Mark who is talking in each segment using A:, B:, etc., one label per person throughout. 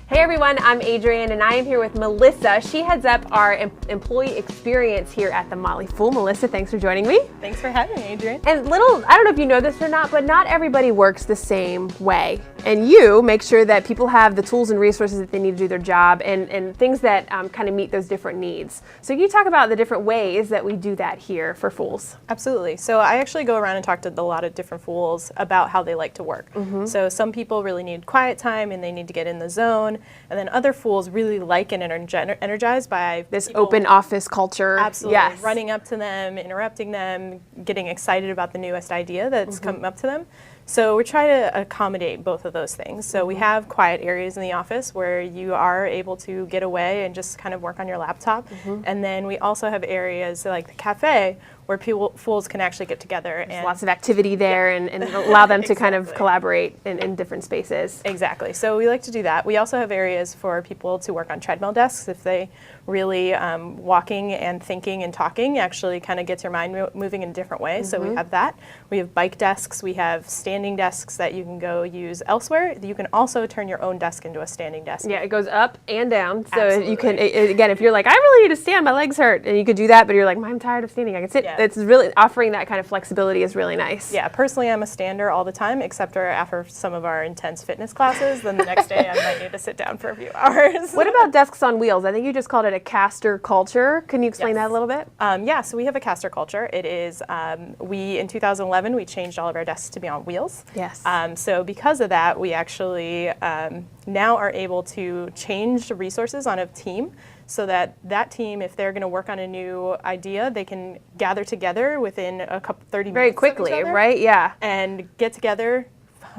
A: Hey everyone, I'm Adrienne and I am here with Melissa. She heads up our employee experience here at the Motley Fool. Melissa, thanks for joining me.
B: Thanks for having me, Adrienne.
A: And I don't know if you know this or not, but not everybody works the same way. And you make sure that people have the tools and resources that they need to do their job and things that kind of meet those different needs. So can you talk about the different ways that we do that here for Fools?
B: Absolutely. So I actually go around and talk to a lot of different Fools about how they like to work. So some people really need quiet time and they need to get in the zone. And then other Fools really like and are energized by
A: this open office culture.
B: Absolutely.
A: Yes.
B: Running up to them, interrupting them, getting excited about the newest idea that's coming up to them. So we try to accommodate both of those things. So we have quiet areas in the office where you are able to get away and just kind of work on your laptop. And then we also have areas like the cafe where Fools can actually get together.
A: There's lots of activity there and allow them to kind of collaborate in different spaces.
B: Exactly. So we like to do that. We also have areas for people to work on treadmill desks if they really walking and thinking and talking actually kind of gets your mind moving in a different way. So we have that. We have bike desks. We have standing desks that you can go use elsewhere. You can also turn your own desk into a standing desk.
A: Yeah, it goes up and down. So Absolutely. You can, again, if you're like, I really need to stand, my legs hurt, and you could do that, but you're like, I'm tired of standing, I can sit. Yeah. It's really, offering that kind of flexibility is really nice.
B: Yeah, personally I'm a stander all the time, except for after some of our intense fitness classes, then the next day I might need to sit down for a few hours.
A: What about desks on wheels? I think you just called it a caster culture. Can you explain that a little bit?
B: Yeah, so we have a caster culture. It is, in 2011, we changed all of our desks to be on wheels.
A: Yes.
B: So because of that, we actually now are able to change the resources on a team so that that team, if they're going to work on a new idea, they can gather together within a couple 30 minutes
A: very quickly,
B: of each other,
A: right? Yeah.
B: And get together,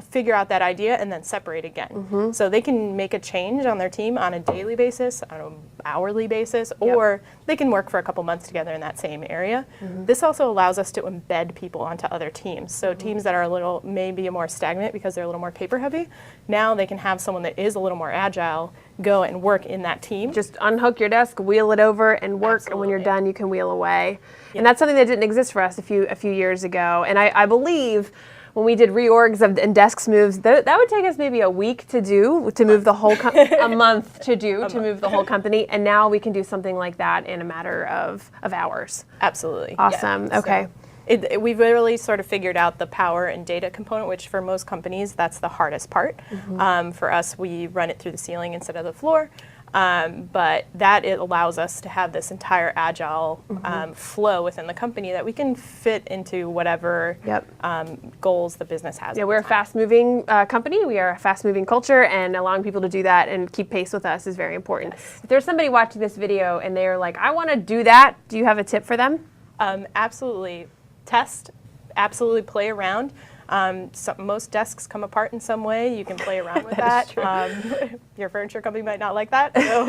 B: figure out that idea, and then separate again. So they can make a change on their team on a daily basis, on an hourly basis, or they can work for a couple months together in that same area. This also allows us to embed people onto other teams. So teams that are a little, maybe more stagnant because they're a little more paper heavy, now they can have someone that is a little more agile go and work in that team.
A: Just unhook your desk, wheel it over, and work. Absolutely. And when you're done, you can wheel away. And that's something that didn't exist for us a few years ago. And I believe when we did reorgs and desks moves, that would take us maybe a week to do, to move the whole a month to do, to move the whole company. And now we can do something like that in a matter of hours.
B: Absolutely.
A: Awesome. Yeah. Okay.
B: So we've really sort of figured out the power and data component, which for most companies, that's the hardest part. For us, we run it through the ceiling instead of the floor. But it allows us to have this entire agile flow within the company that we can fit into whatever goals the business has.
A: Yeah, we're a fast-moving company. We are a fast-moving culture, and allowing people to do that and keep pace with us is very important. Yes. If there's somebody watching this video and they're like, I want to do that, do you have a tip for them?
B: Absolutely. Test, absolutely play around. Most desks come apart in some way. You can play around with that. Your furniture company might not like that, so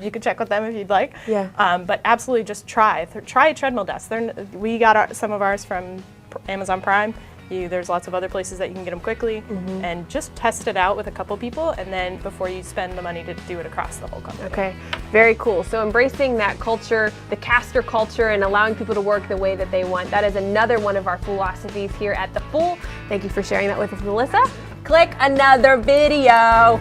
B: you can check with them if you'd like.
A: Yeah.
B: But absolutely just try a treadmill desk. We got some of ours from Amazon Prime. There's lots of other places that you can get them quickly, and just test it out with a couple people, and then before you spend the money to do it across the whole company.
A: Okay, very cool. So embracing that culture, the caster culture, and allowing people to work the way that they want. That is another one of our philosophies here at The Fool. Thank you for sharing that with us, Melissa. Click another video.